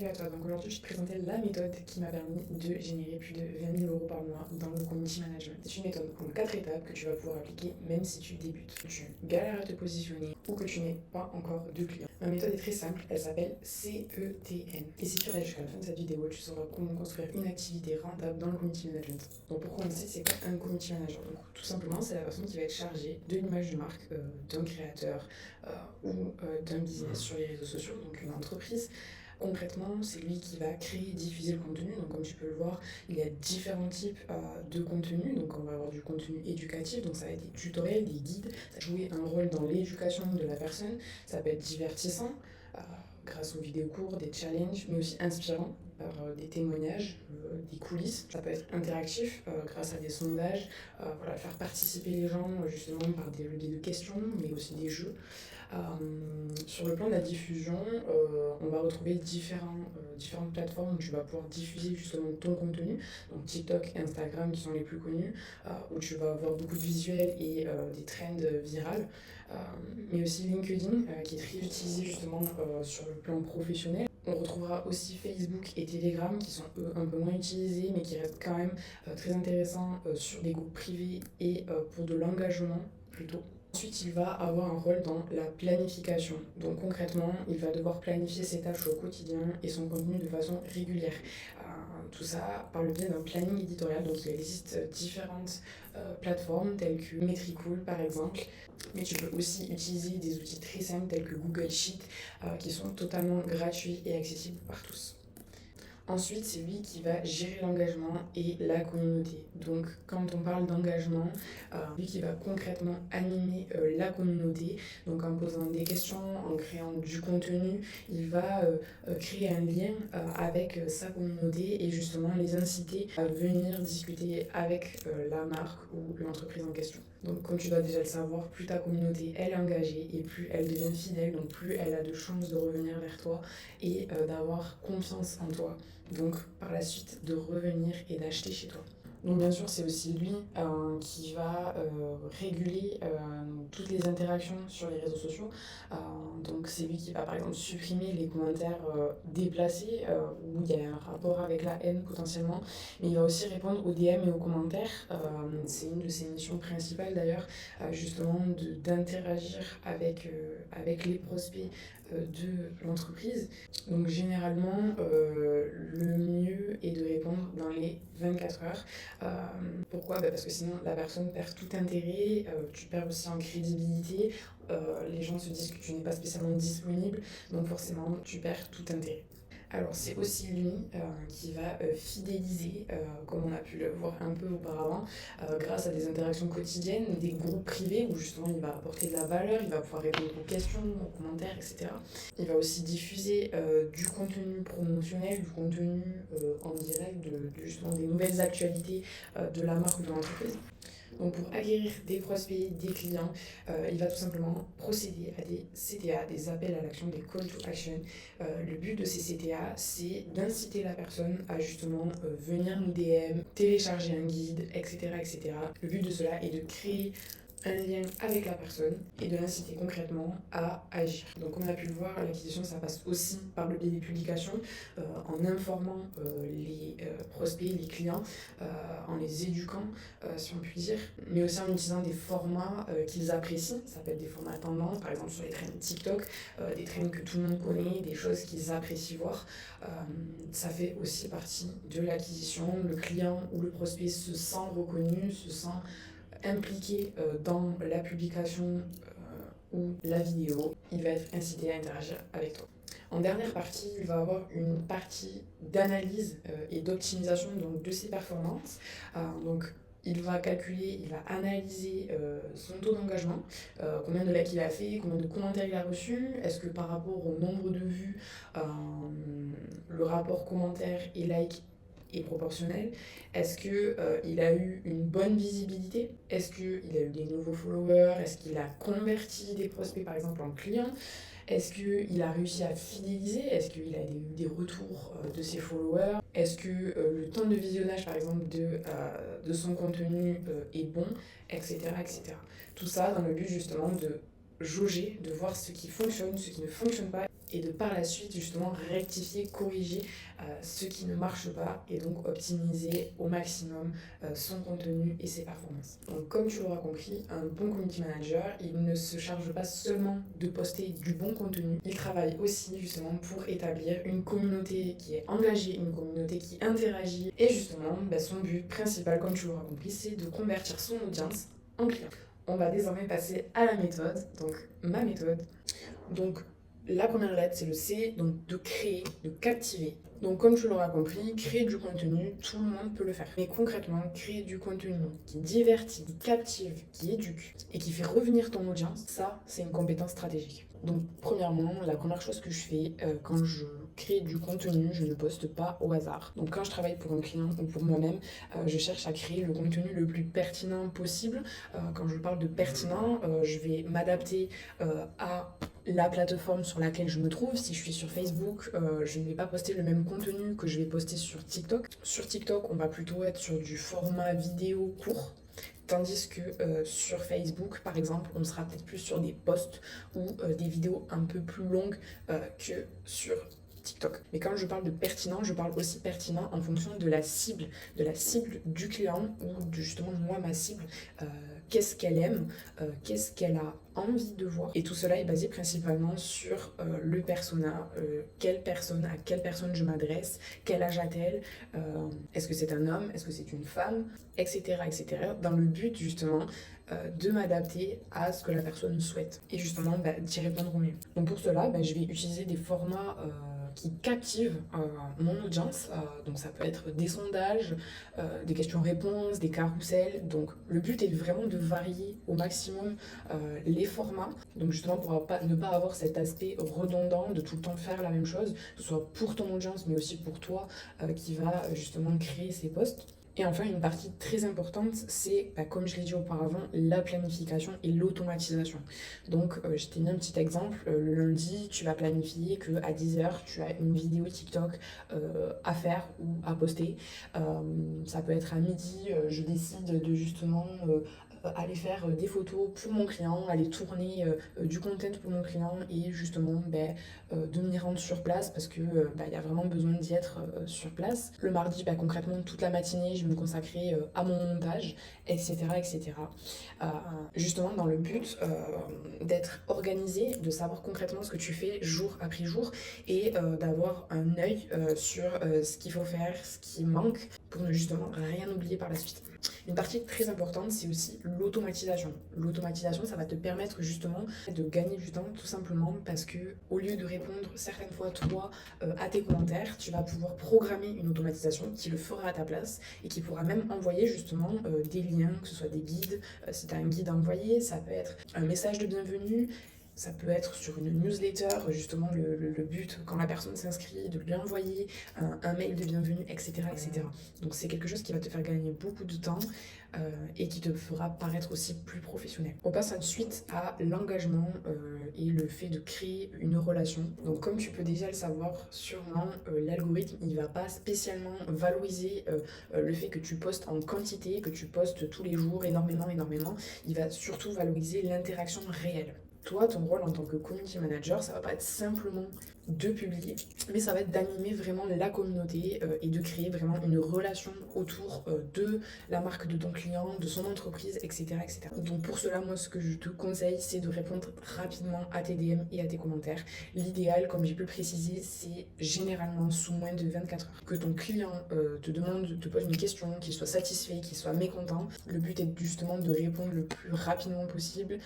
Salut à toi, donc aujourd'hui je vais te présenter la méthode qui m'a permis de générer plus de 20 000 euros par mois dans le community management. C'est une méthode en 4 étapes que tu vas pouvoir appliquer même si tu débutes, que tu galères à te positionner ou que tu n'es pas encore de client. Ma méthode est très simple, elle s'appelle CETN. Et si tu restes jusqu'à la fin de cette vidéo, tu sauras comment construire une activité rentable dans le community management. Donc pour commencer, c'est quoi un community manager? Donc, tout simplement, c'est la personne qui va être chargée de l'image de marque d'un créateur ou d'un business sur les réseaux sociaux, donc une entreprise. Concrètement, c'est lui qui va créer et diffuser le contenu. Donc, comme tu peux le voir, il y a différents types de contenu. Donc, on va avoir du contenu éducatif. Donc, ça va être des tutoriels, des guides. Ça va jouer un rôle dans l'éducation de la personne. Ça peut être divertissant grâce aux vidéos courtes, des challenges, mais aussi inspirant par des témoignages, des coulisses. Ça peut être interactif grâce à des sondages, voilà, faire participer les gens justement par des leviers de questions, mais aussi des jeux. Sur le plan de la diffusion, on va retrouver différentes plateformes où tu vas pouvoir diffuser justement ton contenu. Donc TikTok, Instagram qui sont les plus connus, où tu vas avoir beaucoup de visuels et des trends virales. Mais aussi LinkedIn qui est très utilisé justement sur le plan professionnel. On retrouvera aussi Facebook et Telegram qui sont eux un peu moins utilisés mais qui restent quand même très intéressants sur des groupes privés et pour de l'engagement plutôt. Ensuite, il va avoir un rôle dans la planification. Donc concrètement, il va devoir planifier ses tâches au quotidien et son contenu de façon régulière. Tout ça par le biais d'un planning éditorial. Donc il existe différentes plateformes telles que Metricool par exemple. Mais tu peux aussi utiliser des outils très simples tels que Google Sheet qui sont totalement gratuits et accessibles par tous. Ensuite, c'est lui qui va gérer l'engagement et la communauté. Donc, quand on parle d'engagement, lui qui va concrètement animer la communauté, donc en posant des questions, en créant du contenu, il va créer un lien avec sa communauté et justement les inciter à venir discuter avec la marque ou l'entreprise en question. Donc, comme tu dois déjà le savoir, plus ta communauté elle est engagée et plus elle devient fidèle, donc plus elle a de chances de revenir vers toi et d'avoir confiance en toi. Donc par la suite de revenir et d'acheter chez toi. Donc bien sûr c'est aussi lui qui va réguler toutes les interactions sur les réseaux sociaux. Donc c'est lui qui va par exemple supprimer les commentaires déplacés où il y a un rapport avec la haine potentiellement. Mais il va aussi répondre aux DM et aux commentaires. C'est une de ses missions principales d'ailleurs, justement d'interagir avec les prospects de l'entreprise. Donc généralement, le mieux est de répondre dans les 24 heures. Pourquoi? Parce que sinon la personne perd tout intérêt, tu perds aussi en crédibilité, les gens se disent que tu n'es pas spécialement disponible, donc forcément tu perds tout intérêt. Alors c'est aussi lui qui va fidéliser, comme on a pu le voir un peu auparavant, grâce à des interactions quotidiennes, des groupes privés où justement il va apporter de la valeur, il va pouvoir répondre aux questions, aux commentaires, etc. Il va aussi diffuser du contenu promotionnel, du contenu en direct, justement des nouvelles actualités de la marque ou de l'entreprise. Donc pour acquérir des prospects, des clients, il va tout simplement procéder à des CTA, des appels à l'action, des call to action. Le but de ces CTA, c'est d'inciter la personne à justement venir nous DM, télécharger un guide, etc., etc. Le but de cela est de créer un lien avec la personne et de l'inciter concrètement à agir. Donc comme on a pu le voir, l'acquisition ça passe aussi par le biais des publications, en informant les prospects, les clients, en les éduquant si on peut dire, mais aussi en utilisant des formats qu'ils apprécient. Ça peut être des formats tendance, par exemple sur les trends TikTok, des trends que tout le monde connaît, des choses qu'ils apprécient voir. Ça fait aussi partie de l'acquisition. Le client ou le prospect se sent reconnu, se sent impliqué dans la publication ou la vidéo, il va être incité à interagir avec toi. En dernière partie, il va avoir une partie d'analyse et d'optimisation donc, de ses performances. Donc, il va calculer, il va analyser son taux d'engagement, combien de likes il a fait, combien de commentaires il a reçus, est-ce que par rapport au nombre de vues, le rapport commentaires et likes est proportionnel. Est-ce qu'il a eu une bonne visibilité? Est-ce qu'il a eu des nouveaux followers? Est-ce qu'il a converti des prospects par exemple en clients? Est-ce qu'il a réussi à fidéliser? Est-ce qu'il a eu des retours de ses followers? Est-ce que le temps de visionnage par exemple de son contenu est bon? Etc., etc. Tout ça dans le but justement de jauger, de voir ce qui fonctionne, ce qui ne fonctionne pas et de par la suite justement rectifier, corriger ce qui ne marche pas et donc optimiser au maximum son contenu et ses performances. Donc comme tu l'auras compris, un bon community manager, il ne se charge pas seulement de poster du bon contenu, il travaille aussi justement pour établir une communauté qui est engagée, une communauté qui interagit et justement son but principal, comme tu l'auras compris, c'est de convertir son audience en client. On va désormais passer à la méthode, donc ma méthode. Donc la première lettre, c'est le C, donc de créer, de captiver. Donc comme tu l'auras compris, créer du contenu, tout le monde peut le faire. Mais concrètement, créer du contenu qui divertit, qui captive, qui éduque et qui fait revenir ton audience, ça, c'est une compétence stratégique. Donc premièrement, la première chose que je fais quand je crée du contenu, je ne poste pas au hasard. Donc quand je travaille pour un client ou pour moi-même, je cherche à créer le contenu le plus pertinent possible. Quand je parle de pertinent, je vais m'adapter à la plateforme sur laquelle je me trouve. Si je suis sur Facebook, je ne vais pas poster le même contenu que je vais poster sur TikTok. Sur TikTok, on va plutôt être sur du format vidéo court. Tandis que sur Facebook, par exemple, on sera peut-être plus sur des posts ou des vidéos un peu plus longues que sur TikTok. Mais quand je parle de pertinent, je parle aussi pertinent en fonction de la cible du client ou de justement moi, ma cible. Qu'est-ce qu'elle aime, qu'est-ce qu'elle a envie de voir. Et tout cela est basé principalement sur le persona, à quelle personne je m'adresse, quel âge a-t-elle, est-ce que c'est un homme, est-ce que c'est une femme, etc. dans le but justement de m'adapter à ce que la personne souhaite et justement d'y répondre au mieux. Donc pour cela, je vais utiliser des formats qui captivent mon audience. Donc ça peut être des sondages, des questions-réponses, des carousels. Donc le but est vraiment de varier au maximum les formats. Donc justement pour ne pas avoir cet aspect redondant de tout le temps faire la même chose, que ce soit pour ton audience mais aussi pour toi qui va justement créer ces posts. Et enfin, une partie très importante, c'est, comme je l'ai dit auparavant, la planification et l'automatisation. Donc, je t'ai mis un petit exemple. Le lundi, tu vas planifier qu'à 10h, tu as une vidéo TikTok à faire ou à poster. Ça peut être à midi, je décide de justement aller faire des photos pour mon client, aller tourner du content pour mon client et justement de m'y rendre sur place parce que y a vraiment besoin d'y être sur place. Le mardi, concrètement, toute la matinée, je vais me consacrer à mon montage, etc. Justement dans le but d'être organisé, de savoir concrètement ce que tu fais jour après jour et d'avoir un œil sur ce qu'il faut faire, ce qui manque pour ne justement rien oublier par la suite. Une partie très importante, c'est aussi l'automatisation. L'automatisation, ça va te permettre justement de gagner du temps tout simplement parce que au lieu de répondre certaines fois toi à tes commentaires, tu vas pouvoir programmer une automatisation qui le fera à ta place et qui pourra même envoyer justement des liens, que ce soit des guides. Si tu as un guide à envoyer, ça peut être un message de bienvenue. Ça peut être sur une newsletter, justement le but, quand la personne s'inscrit, de lui envoyer un mail de bienvenue, etc. Donc c'est quelque chose qui va te faire gagner beaucoup de temps et qui te fera paraître aussi plus professionnel. On passe ensuite à l'engagement et le fait de créer une relation. Donc comme tu peux déjà le savoir, sûrement l'algorithme, il va pas spécialement valoriser le fait que tu postes en quantité, que tu postes tous les jours énormément. Il va surtout valoriser l'interaction réelle. Toi, ton rôle en tant que community manager, ça va pas être simplement de publier, mais ça va être d'animer vraiment la communauté et de créer vraiment une relation autour de la marque de ton client, de son entreprise, etc. Donc pour cela, moi, ce que je te conseille, c'est de répondre rapidement à tes DM et à tes commentaires. L'idéal, comme j'ai pu le préciser, c'est généralement sous moins de 24 heures. Que ton client te pose une question, qu'il soit satisfait, qu'il soit mécontent. Le but est justement de répondre le plus rapidement possible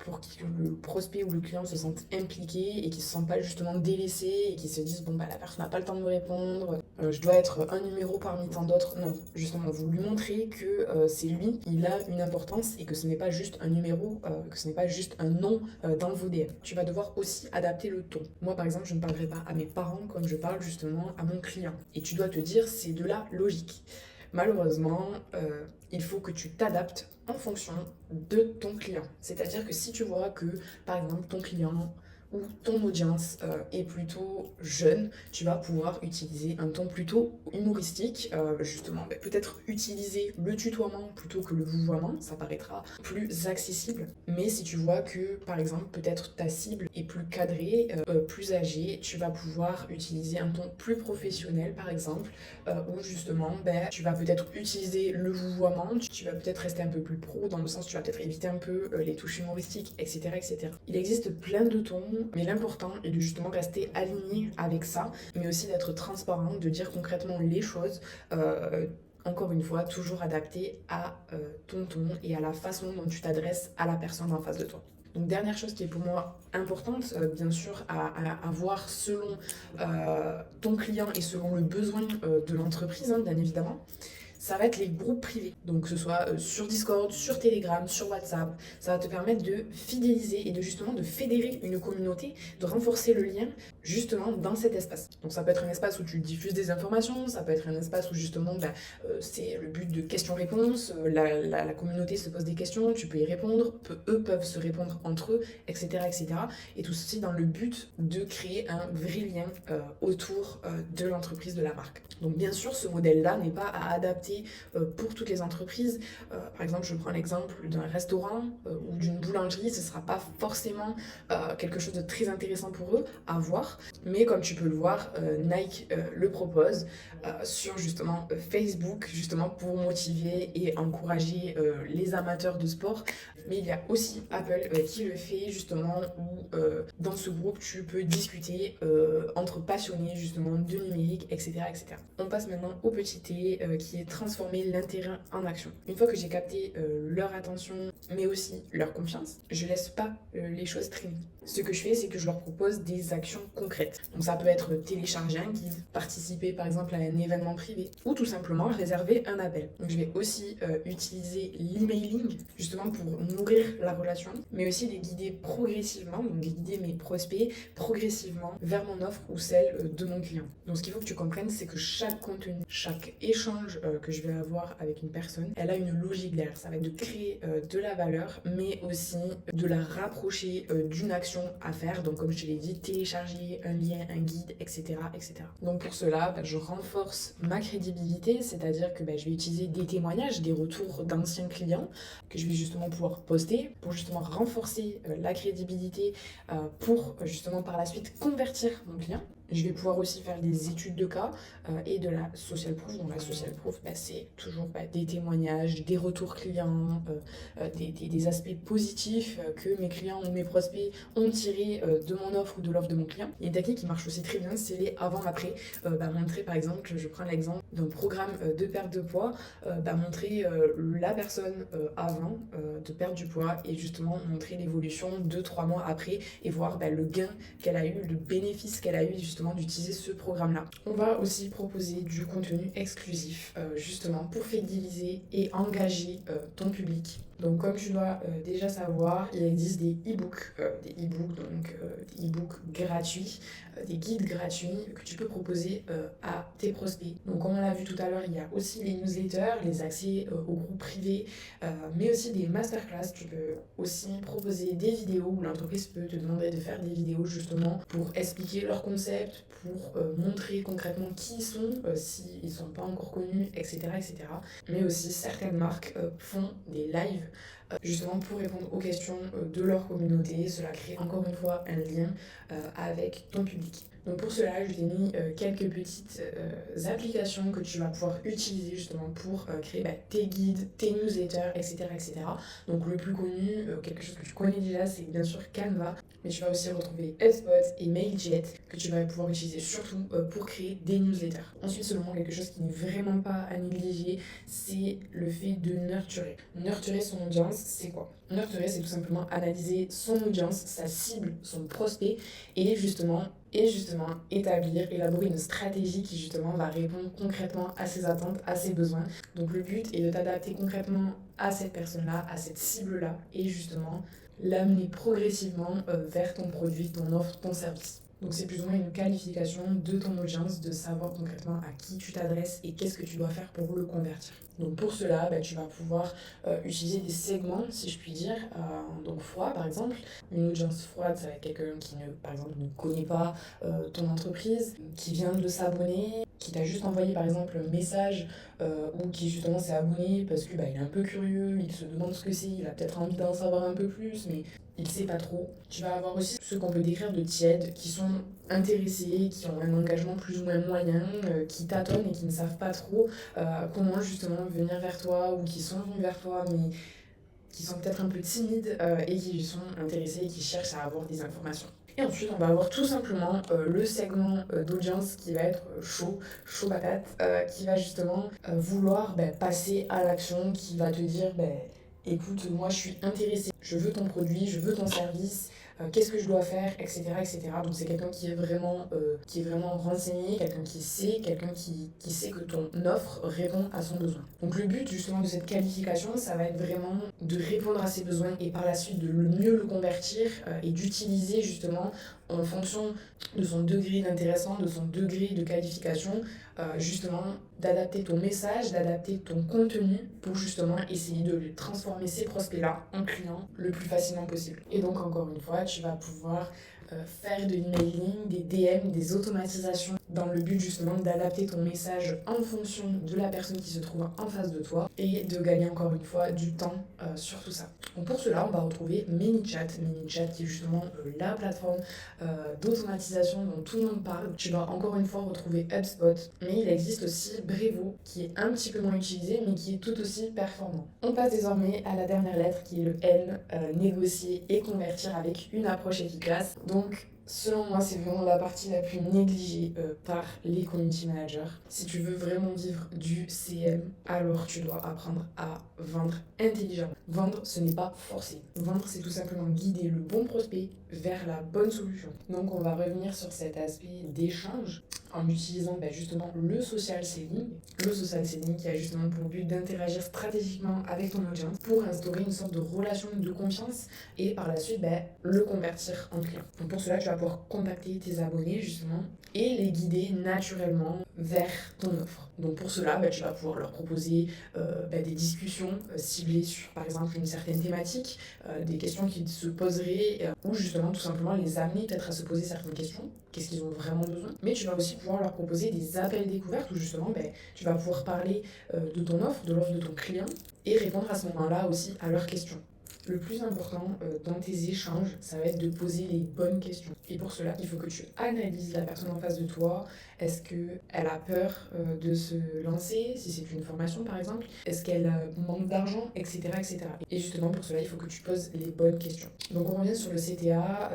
pour que le prospect ou le client se sente impliqué et qu'il ne se sente pas justement délaissé et qu'ils se disent la personne n'a pas le temps de me répondre, je dois être un numéro parmi tant d'autres. Non, justement, vous lui montrez que c'est lui, il a une importance et que ce n'est pas juste un numéro, que ce n'est pas juste un nom dans vos DM. Tu vas devoir aussi adapter le ton. Moi, par exemple, je ne parlerai pas à mes parents comme je parle justement à mon client. Et tu dois te dire, c'est de la logique. Malheureusement, il faut que tu t'adaptes en fonction de ton client. C'est-à-dire que si tu vois que, par exemple, ton client où ton audience est plutôt jeune, tu vas pouvoir utiliser un ton plutôt humoristique, justement, peut-être utiliser le tutoiement plutôt que le vouvoiement, ça paraîtra plus accessible. Mais si tu vois que, par exemple, peut-être ta cible est plus cadrée, plus âgée, tu vas pouvoir utiliser un ton plus professionnel, par exemple, où justement, tu vas peut-être utiliser le vouvoiement, tu vas peut-être rester un peu plus pro, dans le sens tu vas peut-être éviter un peu les touches humoristiques, etc., etc. Il existe plein de tons, mais l'important est de justement rester aligné avec ça, mais aussi d'être transparent, de dire concrètement les choses, encore une fois, toujours adapté à ton ton et à la façon dont tu t'adresses à la personne en face de toi. Donc dernière chose qui est pour moi importante, bien sûr, à voir selon ton client et selon le besoin de l'entreprise, hein, bien évidemment, ça va être les groupes privés. Donc que ce soit sur Discord, sur Telegram, sur WhatsApp, ça va te permettre de fidéliser et de justement de fédérer une communauté, de renforcer le lien justement dans cet espace. Donc ça peut être un espace où tu diffuses des informations, ça peut être un espace où justement c'est le but de questions-réponses, la communauté se pose des questions, tu peux y répondre, eux peuvent se répondre entre eux, etc. etc. Et tout ceci dans le but de créer un vrai lien autour de l'entreprise, de la marque. Donc bien sûr, ce modèle-là n'est pas à adapter pour toutes les entreprises. Par exemple, je prends l'exemple d'un restaurant ou d'une boulangerie, ce ne sera pas forcément quelque chose de très intéressant pour eux à voir. Mais comme tu peux le voir, Nike le propose sur justement Facebook, justement pour motiver et encourager les amateurs de sport. Mais il y a aussi Apple qui le fait justement où dans ce groupe tu peux discuter entre passionnés justement de numérique, etc., etc. On passe maintenant au petit T qui est transformer l'intérêt en action. Une fois que j'ai capté leur attention mais aussi leur confiance, je laisse pas les choses traîner. Ce que je fais, c'est que je leur propose des actions concrètes. Donc ça peut être télécharger un guide, participer par exemple à un événement privé ou tout simplement réserver un appel. Donc je vais aussi utiliser l'emailing justement pour nourrir la relation, mais aussi les guider progressivement, donc guider mes prospects progressivement vers mon offre ou celle de mon client. Donc ce qu'il faut que tu comprennes, c'est que chaque contenu, chaque échange que je vais avoir avec une personne, elle a une logique derrière. Ça va être de créer de la valeur, mais aussi de la rapprocher d'une action à faire. Donc comme je te l'ai dit, télécharger un lien, un guide, etc. etc. Donc pour cela, je renforce ma crédibilité, c'est-à-dire que je vais utiliser des témoignages, des retours d'anciens clients que je vais justement pouvoir poster pour justement renforcer la crédibilité pour justement par la suite convertir mon client. Je vais pouvoir aussi faire des études de cas et de la social proof. Donc la social proof, c'est toujours des témoignages, des retours clients, des aspects positifs que mes clients ou mes prospects ont tirés de mon offre ou de l'offre de mon client. Et une technique qui marche aussi très bien, c'est les avant-après. Montrer par exemple, je prends l'exemple d'un programme de perte de poids, montrer la personne avant de perdre du poids et justement montrer l'évolution 2-3 mois après et voir le gain qu'elle a eu, le bénéfice qu'elle a eu justement d'utiliser ce programme-là. On va aussi proposer du contenu exclusif justement pour fidéliser et engager ton public. Donc comme tu dois déjà savoir, il existe des e-books, des e-books gratuits, des guides gratuits que tu peux proposer à tes prospects. Donc comme on l'a vu tout à l'heure, il y a aussi les newsletters, les accès aux groupes privés, mais aussi des masterclass. Tu peux aussi proposer des vidéos où l'entreprise peut te demander de faire des vidéos justement pour expliquer leur concept, pour montrer concrètement qui ils sont, s'ils ne sont pas encore connus, etc., etc. Mais aussi certaines marques font des lives justement pour répondre aux questions de leur communauté. Cela crée encore une fois un lien avec ton public. Donc pour cela, je t'ai mis quelques petites applications que tu vas pouvoir utiliser justement pour créer tes guides, tes newsletters, etc., etc. Donc le plus connu, quelque chose que tu connais déjà, c'est bien sûr Canva. Mais tu vas aussi retrouver HubSpot et Mailjet que tu vas pouvoir utiliser surtout pour créer des newsletters. Ensuite, selon moi, quelque chose qui n'est vraiment pas à négliger, c'est le fait de nurturer. Nurturer son audience, c'est quoi? Nurturer, c'est tout simplement analyser son audience, sa cible, son prospect et justement établir, élaborer une stratégie qui justement va répondre concrètement à ses attentes, à ses besoins. Donc le but est de t'adapter concrètement à cette personne-là, à cette cible-là et justement l'amener progressivement vers ton produit, ton offre, ton service. Donc c'est plus ou moins une qualification de ton audience, de savoir concrètement à qui tu t'adresses et qu'est-ce que tu dois faire pour le convertir. Donc pour cela, tu vas pouvoir utiliser des segments, si je puis dire. Donc froid, par exemple. Une audience froide, ça va être quelqu'un qui, par exemple, ne connaît pas ton entreprise, qui vient de s'abonner, qui t'a juste envoyé, par exemple, un message ou qui justement s'est abonné parce que il est un peu curieux, il se demande ce que c'est, il a peut-être envie d'en savoir un peu plus, mais il sait pas trop. Tu vas avoir aussi ceux qu'on peut décrire de tièdes, qui sont intéressés, qui ont un engagement plus ou moins moyen, qui tâtonnent et qui ne savent pas trop comment justement venir vers toi, ou qui sont venus vers toi mais qui sont peut-être un peu timides et qui sont intéressés et qui cherchent à avoir des informations. Et ensuite, on va avoir tout simplement le segment d'audience qui va être chaud patate, qui va justement vouloir passer à l'action, qui va te dire écoute, moi je suis intéressée, je veux ton produit, je veux ton service, qu'est-ce que je dois faire, etc. etc. Donc c'est quelqu'un qui est vraiment renseigné, quelqu'un qui sait que ton offre répond à son besoin. Donc le but justement de cette qualification, ça va être vraiment de répondre à ses besoins et par la suite de mieux le convertir et d'utiliser justement en fonction de son degré d'intéressement, de son degré de qualification, justement d'adapter ton message, d'adapter ton contenu pour justement essayer de transformer ces prospects-là en clients le plus facilement possible. Et donc encore une fois, tu vas pouvoir faire de l'emailing, des DM, des automatisations dans le but justement d'adapter ton message en fonction de la personne qui se trouve en face de toi et de gagner encore une fois du temps sur tout ça. Donc pour cela, on va retrouver ManyChat qui est justement la plateforme d'automatisation dont tout le monde parle. Tu vas encore une fois retrouver HubSpot, mais il existe aussi Brevo qui est un petit peu moins utilisé mais qui est tout aussi performant. On passe désormais à la dernière lettre qui est le N, négocier et convertir avec une approche efficace. Donc selon moi, c'est vraiment la partie la plus négligée par les community managers. Si tu veux vraiment vivre du CM, alors tu dois apprendre à vendre intelligemment. Vendre, ce n'est pas forcé. Vendre, c'est tout simplement guider le bon prospect vers la bonne solution. Donc on va revenir sur cet aspect d'échange en utilisant justement le social selling. Le social selling qui a justement pour but d'interagir stratégiquement avec ton audience pour instaurer une sorte de relation de confiance et par la suite le convertir en client. Donc pour cela, tu vas pouvoir contacter tes abonnés justement et les guider naturellement vers ton offre. Donc pour cela, tu vas pouvoir leur proposer des discussions ciblées sur par exemple une certaine thématique, des questions qu'ils se poseraient ou justement tout simplement les amener peut-être à se poser certaines questions, qu'est-ce qu'ils ont vraiment besoin. Mais tu vas aussi pouvoir leur proposer des appels découvertes où justement tu vas pouvoir parler de ton offre, de l'offre de ton client et répondre à ce moment-là aussi à leurs questions. Le plus important dans tes échanges, ça va être de poser les bonnes questions. Et pour cela, il faut que tu analyses la personne en face de toi. Est-ce qu'elle a peur de se lancer, si c'est une formation par exemple? Est-ce qu'elle manque d'argent, etc., etc. Et justement, pour cela, il faut que tu poses les bonnes questions. Donc on revient sur le CTA,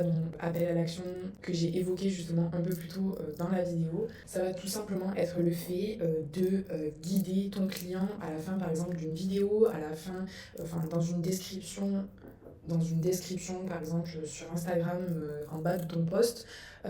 donc appel à l'action que j'ai évoqué justement un peu plus tôt dans la vidéo. Ça va tout simplement être le fait de guider ton client à la fin par exemple d'une vidéo, à la fin, dans une description par exemple sur Instagram en bas de ton post,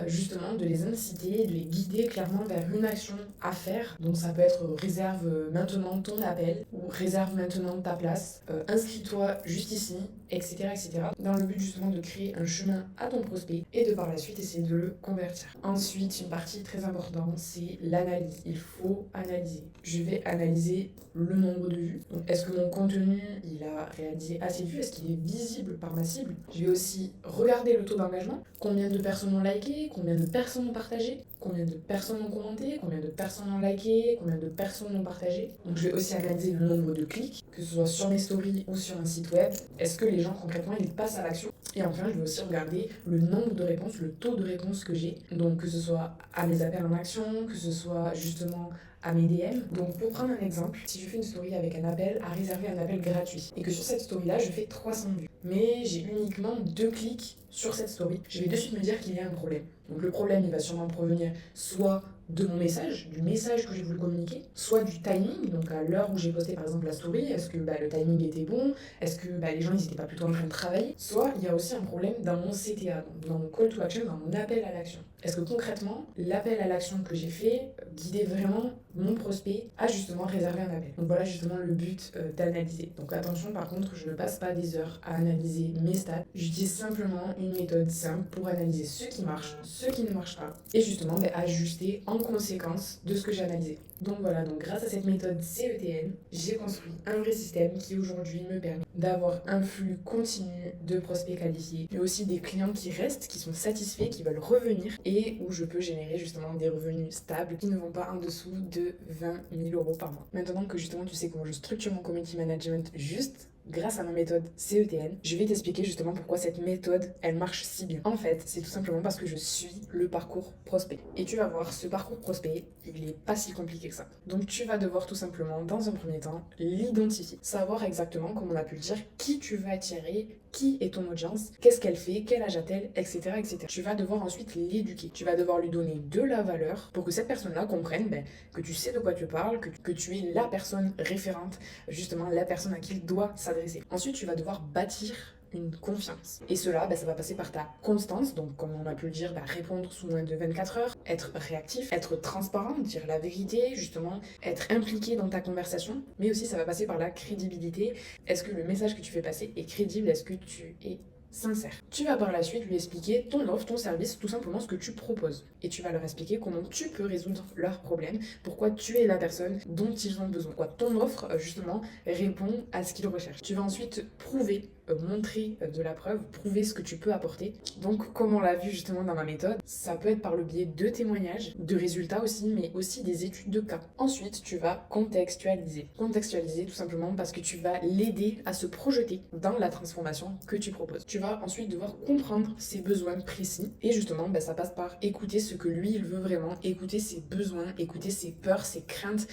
justement de les inciter, de les guider clairement vers une action à faire. Donc ça peut être réserve maintenant ton appel ou réserve maintenant ta place, inscris-toi juste ici, etc., etc. Dans le but justement de créer un chemin à ton prospect et de par la suite essayer de le convertir. Ensuite, une partie très importante, c'est l'analyse. Il faut analyser. Je vais analyser le nombre de vues. Donc, est-ce que mon contenu, il a réalisé assez de vues? Est-ce qu'il est visible par ma cible? Je vais aussi regarder le taux d'engagement. Combien de personnes ont liké? Combien de personnes ont partagé? Combien de personnes ont commenté? Combien de personnes ont liké? Combien de personnes ont partagé? Donc, je vais aussi analyser le nombre de clics, que ce soit sur mes stories ou sur un site web. Est-ce que les gens, concrètement, ils passent à l'action? Et enfin, je vais aussi regarder le nombre de réponses, le taux de réponse que j'ai. Donc, que ce soit à mes appels en action, que ce soit justement à mes DM. Donc pour prendre un exemple, si je fais une story avec un appel à réserver un appel gratuit et que sur cette story là je fais 300 vues mais j'ai uniquement 2 clics sur cette story, je vais de suite me dire qu'il y a un problème. Donc le problème il va sûrement provenir soit de mon message, du message que j'ai voulu communiquer, soit du timing, donc à l'heure où j'ai posté par exemple la story, est-ce que le timing était bon, est-ce que les gens n'étaient pas plutôt en train de travailler, soit il y a aussi un problème dans mon CTA, donc dans mon call to action, dans mon appel à l'action. Est-ce que concrètement, l'appel à l'action que j'ai fait guidait vraiment mon prospect à justement réserver un appel? Donc voilà justement le but d'analyser. Donc attention, par contre, je ne passe pas des heures à analyser mes stats. J'utilise simplement une méthode simple pour analyser ce qui marche, ce qui ne marche pas, et justement ajuster en conséquence de ce que j'ai analysé. Donc voilà, donc grâce à cette méthode CETN, j'ai construit un vrai système qui aujourd'hui me permet d'avoir un flux continu de prospects qualifiés, mais aussi des clients qui restent, qui sont satisfaits, qui veulent revenir, et où je peux générer justement des revenus stables qui ne vont pas en dessous de 20 000 € par mois. Maintenant que justement tu sais comment je structure mon community management juste grâce à ma méthode CETN, je vais t'expliquer justement pourquoi cette méthode, elle marche si bien. En fait, c'est tout simplement parce que je suis le parcours prospect. Et tu vas voir, ce parcours prospect, il est pas si compliqué que ça. Donc tu vas devoir tout simplement, dans un premier temps, l'identifier. Savoir exactement, comme on a pu le dire, qui tu vas attirer, qui est ton audience, qu'est-ce qu'elle fait, quel âge a-t-elle, etc., etc. Tu vas devoir ensuite l'éduquer. Tu vas devoir lui donner de la valeur pour que cette personne-là comprenne que tu sais de quoi tu parles, que tu es la personne référente, justement la personne à qui il doit s'adresser. Ensuite, tu vas devoir bâtir une confiance. Et cela, ça va passer par ta constance, donc comme on a pu le dire, répondre sous moins de 24 heures, être réactif, être transparent, dire la vérité, justement, être impliqué dans ta conversation, mais aussi ça va passer par la crédibilité. Est-ce que le message que tu fais passer est crédible? Est-ce que tu es sincère? Tu vas par la suite lui expliquer ton offre, ton service, tout simplement ce que tu proposes. Et tu vas leur expliquer comment tu peux résoudre leurs problèmes, pourquoi tu es la personne dont ils ont besoin. Pourquoi ton offre, justement, répond à ce qu'ils recherchent. Tu vas ensuite prouver, montrer de la preuve, prouver ce que tu peux apporter. Donc, comme on l'a vu justement dans ma méthode, ça peut être par le biais de témoignages, de résultats aussi, mais aussi des études de cas. Ensuite, tu vas contextualiser. Contextualiser tout simplement parce que tu vas l'aider à se projeter dans la transformation que tu proposes. Tu vas ensuite devoir comprendre ses besoins précis et justement, ça passe par écouter ce que lui, il veut vraiment, écouter ses besoins, écouter ses peurs, ses craintes,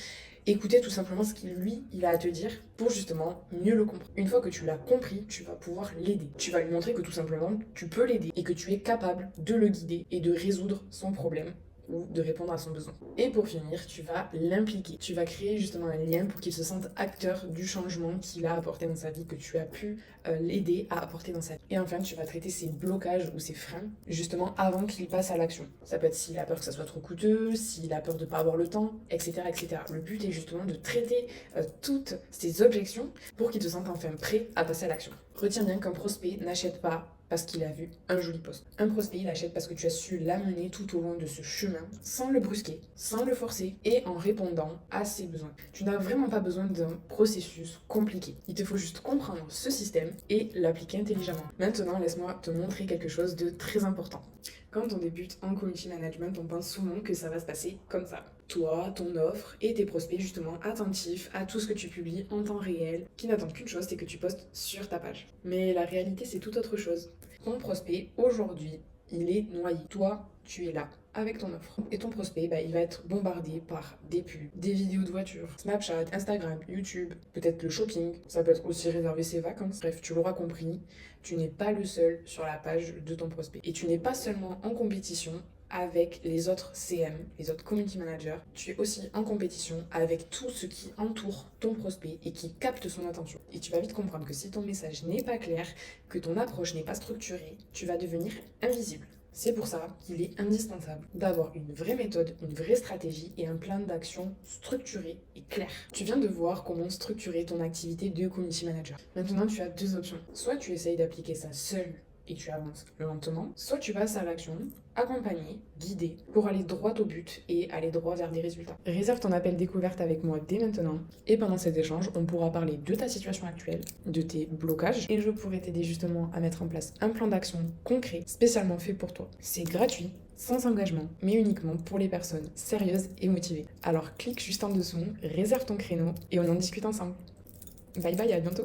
écouter tout simplement ce qu'il il a à te dire pour justement mieux le comprendre. Une fois que tu l'as compris, tu vas pouvoir l'aider. Tu vas lui montrer que tout simplement tu peux l'aider et que tu es capable de le guider et de résoudre son problème ou de répondre à son besoin. Et pour finir, tu vas l'impliquer. Tu vas créer justement un lien pour qu'il se sente acteur du changement qu'il a apporté dans sa vie, que tu as pu l'aider à apporter dans sa vie. Et enfin, tu vas traiter ses blocages ou ses freins justement avant qu'il passe à l'action. Ça peut être s'il a peur que ça soit trop coûteux, s'il a peur de ne pas avoir le temps, etc., etc. Le but est justement de traiter toutes ces objections pour qu'il te sente enfin prêt à passer à l'action. Retiens bien qu'un prospect n'achète pas parce qu'il a vu un joli post. Un prospect, il achète parce que tu as su l'amener tout au long de ce chemin, sans le brusquer, sans le forcer et en répondant à ses besoins. Tu n'as vraiment pas besoin d'un processus compliqué. Il te faut juste comprendre ce système et l'appliquer intelligemment. Maintenant, laisse-moi te montrer quelque chose de très important. Quand on débute en community management, on pense souvent que ça va se passer comme ça. Toi, ton offre et tes prospects justement attentifs à tout ce que tu publies en temps réel, qui n'attendent qu'une chose, c'est que tu postes sur ta page. Mais la réalité, c'est tout autre chose. Ton prospect, aujourd'hui, il est noyé. Toi, tu es là avec ton offre. Et ton prospect, il va être bombardé par des pubs, des vidéos de voitures, Snapchat, Instagram, YouTube, peut-être le shopping. Ça peut être aussi réserver ses vacances. Bref, tu l'auras compris, tu n'es pas le seul sur la page de ton prospect. Et tu n'es pas seulement en compétition avec les autres CM, les autres community managers, tu es aussi en compétition avec tout ce qui entoure ton prospect et qui capte son attention. Et tu vas vite comprendre que si ton message n'est pas clair, que ton approche n'est pas structurée, tu vas devenir invisible. C'est pour ça qu'il est indispensable d'avoir une vraie méthode, une vraie stratégie et un plan d'action structuré et clair. Tu viens de voir comment structurer ton activité de community manager. Maintenant, tu as deux options. Soit tu essayes d'appliquer ça seul et tu avances lentement, soit tu passes à l'action, accompagné, guidé, pour aller droit au but et aller droit vers des résultats. Réserve ton appel découverte avec moi dès maintenant, et pendant cet échange, on pourra parler de ta situation actuelle, de tes blocages, et je pourrai t'aider justement à mettre en place un plan d'action concret, spécialement fait pour toi. C'est gratuit, sans engagement, mais uniquement pour les personnes sérieuses et motivées. Alors clique juste en dessous, réserve ton créneau, et on en discute ensemble. Bye bye, à bientôt.